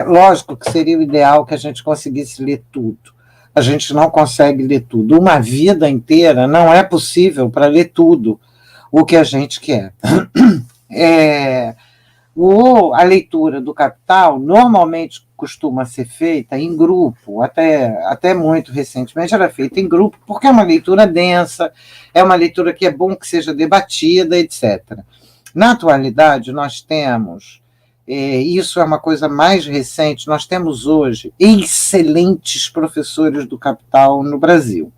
Lógico que seria o ideal que a gente conseguisse ler tudo. A gente não consegue ler tudo. Uma vida inteira não é possível para ler tudo o que a gente quer. A leitura do Capital normalmente costuma ser feita em grupo, até muito recentemente era feita em grupo, porque é uma leitura densa, é uma leitura que é bom que seja debatida, etc. Na atualidade, nós temos, isso é uma coisa mais recente, nós temos hoje excelentes professores do Capital no Brasil.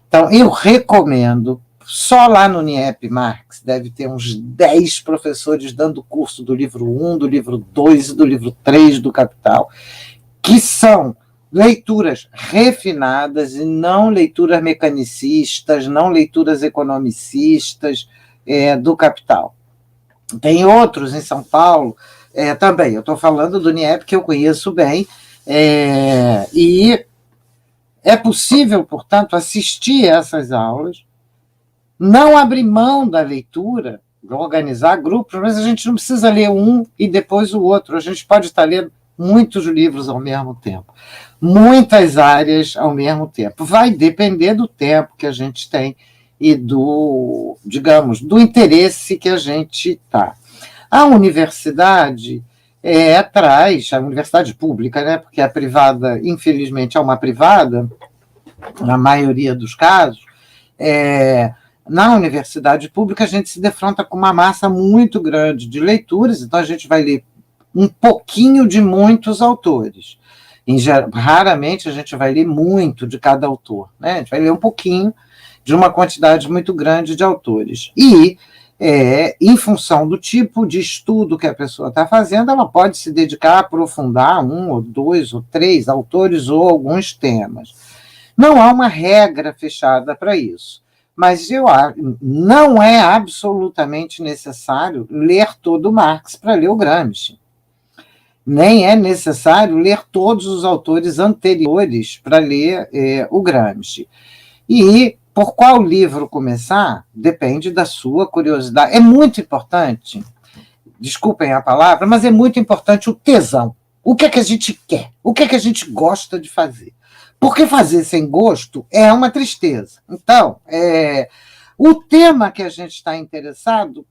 Então, eu recomendo, só lá no NIEP Marx deve ter uns 10 professores dando curso do livro 1, do livro 2 e do livro 3 do Capital, que são leituras refinadas e não leituras mecanicistas, não leituras economicistas do Capital. Tem outros em São Paulo também. Eu estou falando do NIEP, que eu conheço bem, e é possível, portanto, assistir a essas aulas, não abrir mão da leitura, organizar grupos, mas a gente não precisa ler um e depois o outro. A gente pode estar lendo muitos livros ao mesmo tempo, muitas áreas ao mesmo tempo. Vai depender do tempo que a gente tem e do interesse que a gente está. A universidade traz, a universidade pública, né, porque a privada, infelizmente, é uma privada, na maioria dos casos, na universidade pública a gente se defronta com uma massa muito grande de leituras, então a gente vai ler um pouquinho de muitos autores. Raramente a gente vai ler muito de cada autor, né? A gente vai ler um pouquinho de uma quantidade muito grande de autores. E, em função do tipo de estudo que a pessoa está fazendo, ela pode se dedicar a aprofundar 1 ou 2 ou 3 autores ou alguns temas. Não há uma regra fechada para isso, mas não é absolutamente necessário ler todo Marx para ler o Gramsci. Nem é necessário ler todos os autores anteriores para ler o Gramsci. E por qual livro começar depende da sua curiosidade. É muito importante, desculpem a palavra, mas é muito importante o tesão. O que é que a gente quer? O que é que a gente gosta de fazer? Porque fazer sem gosto é uma tristeza. Então, o tema que a gente está interessado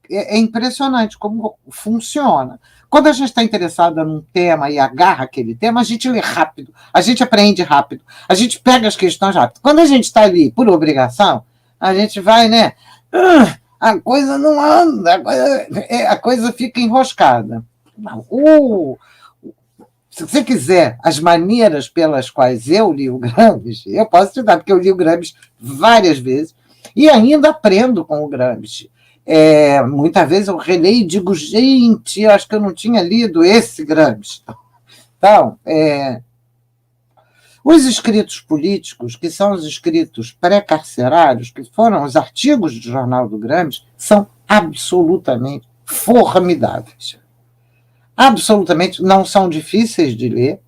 é impressionante como funciona. Quando a gente está interessado num tema e agarra aquele tema, a gente lê rápido, a gente aprende rápido, a gente pega as questões rápido. Quando a gente está ali por obrigação, a gente vai, né? A coisa não anda, a coisa fica enroscada. Se você quiser as maneiras pelas quais eu li o Gramsci, eu posso te dar, porque eu li o Gramsci várias vezes e ainda aprendo com o Gramsci. Muitas vezes eu releio e digo, gente, eu acho que eu não tinha lido esse Gramsci. Então, os escritos políticos, que são os escritos pré-carcerários, que foram os artigos do Jornal do Gramsci, são absolutamente formidáveis. Absolutamente, não são difíceis de ler.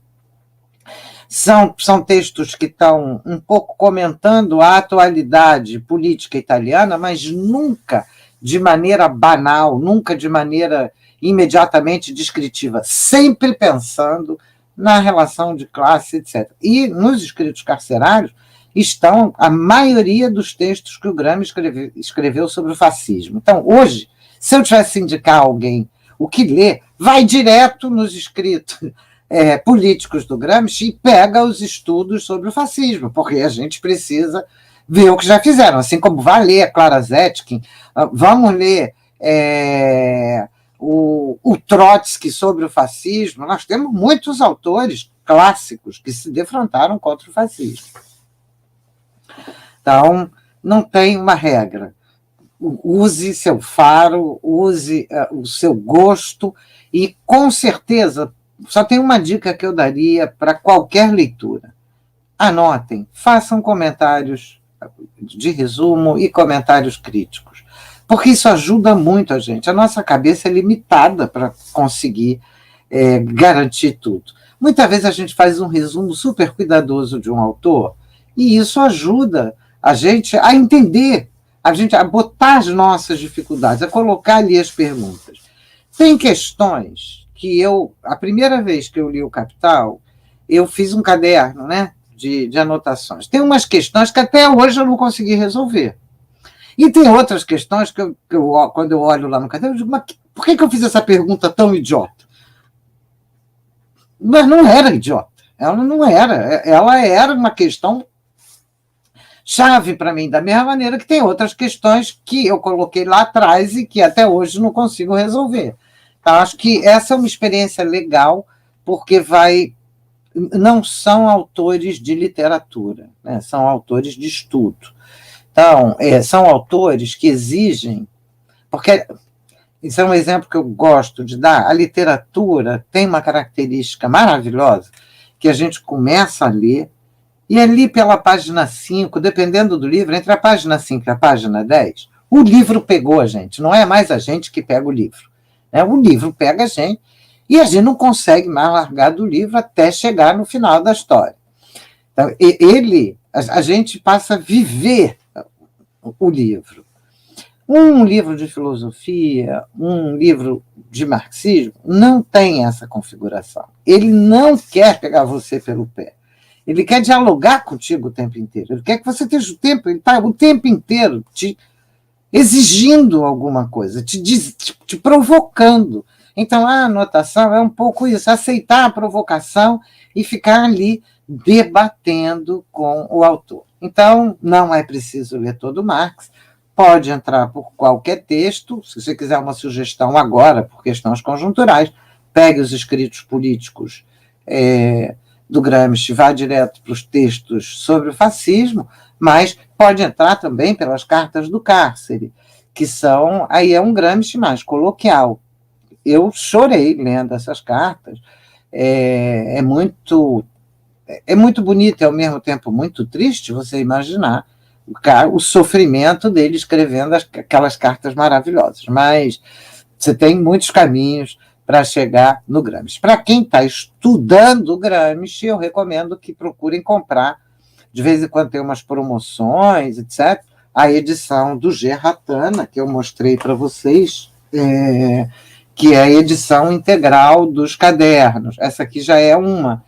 São textos que estão um pouco comentando a atualidade política italiana, mas nunca de maneira banal, nunca de maneira imediatamente descritiva, sempre pensando na relação de classe, etc. E nos escritos carcerários estão a maioria dos textos que o Gramsci escreveu sobre o fascismo. Então, hoje, se eu tivesse que indicar a alguém o que ler, vai direto nos escritos políticos do Gramsci e pega os estudos sobre o fascismo, porque a gente precisa ver o que já fizeram, assim como vai ler a Clara Zetkin, vamos ler o Trotsky sobre o fascismo. Nós temos muitos autores clássicos que se defrontaram contra o fascismo. Então, não tem uma regra. Use seu faro, use o seu gosto e, com certeza, só tem uma dica que eu daria para qualquer leitura. Anotem, façam comentários de resumo e comentários críticos, porque isso ajuda muito a gente. A nossa cabeça é limitada para conseguir garantir tudo. Muitas vezes a gente faz um resumo super cuidadoso de um autor e isso ajuda a gente a entender, a botar as nossas dificuldades, a colocar ali as perguntas. Tem questões que a primeira vez que eu li o Capital, eu fiz um caderno, né, de anotações. Tem umas questões que até hoje eu não consegui resolver. E tem outras questões que quando eu olho lá no caderno, eu digo, mas por que eu fiz essa pergunta tão idiota? Mas não era idiota. Ela não era. Ela era uma questão chave para mim, da mesma maneira que tem outras questões que eu coloquei lá atrás e que até hoje não consigo resolver. Então, acho que essa é uma experiência legal, porque não são autores de literatura, né? São autores de estudo. Então, são autores que exigem, porque isso é um exemplo que eu gosto de dar, a literatura tem uma característica maravilhosa, que a gente começa a ler, e ali pela página 5, dependendo do livro, entre a página 5 e a página 10, o livro pegou a gente, não é mais a gente que pega o livro. Né? O livro pega a gente, e a gente não consegue mais largar do livro até chegar no final da história. Então, a gente passa a viver o livro. Um livro de filosofia, um livro de marxismo, não tem essa configuração. Ele não quer pegar você pelo pé. Ele quer dialogar contigo o tempo inteiro. Ele quer que você esteja ele está o tempo inteiro te exigindo alguma coisa, te provocando. Então, a anotação é um pouco isso, aceitar a provocação e ficar ali debatendo com o autor. Então, não é preciso ler todo Marx, pode entrar por qualquer texto, se você quiser uma sugestão agora, por questões conjunturais, pegue os escritos políticos do Gramsci, vá direto para os textos sobre o fascismo, mas pode entrar também pelas cartas do cárcere, que aí é um Gramsci mais coloquial. Eu chorei lendo essas cartas, é muito bonito e ao mesmo tempo muito triste você imaginar o sofrimento dele escrevendo aquelas cartas maravilhosas, mas você tem muitos caminhos para chegar no Gramsci. Para quem está estudando o Gramsci, eu recomendo que procurem comprar, de vez em quando tem umas promoções, etc., a edição do G. Ratana, que eu mostrei para vocês, que é a edição integral dos cadernos. Essa aqui já é uma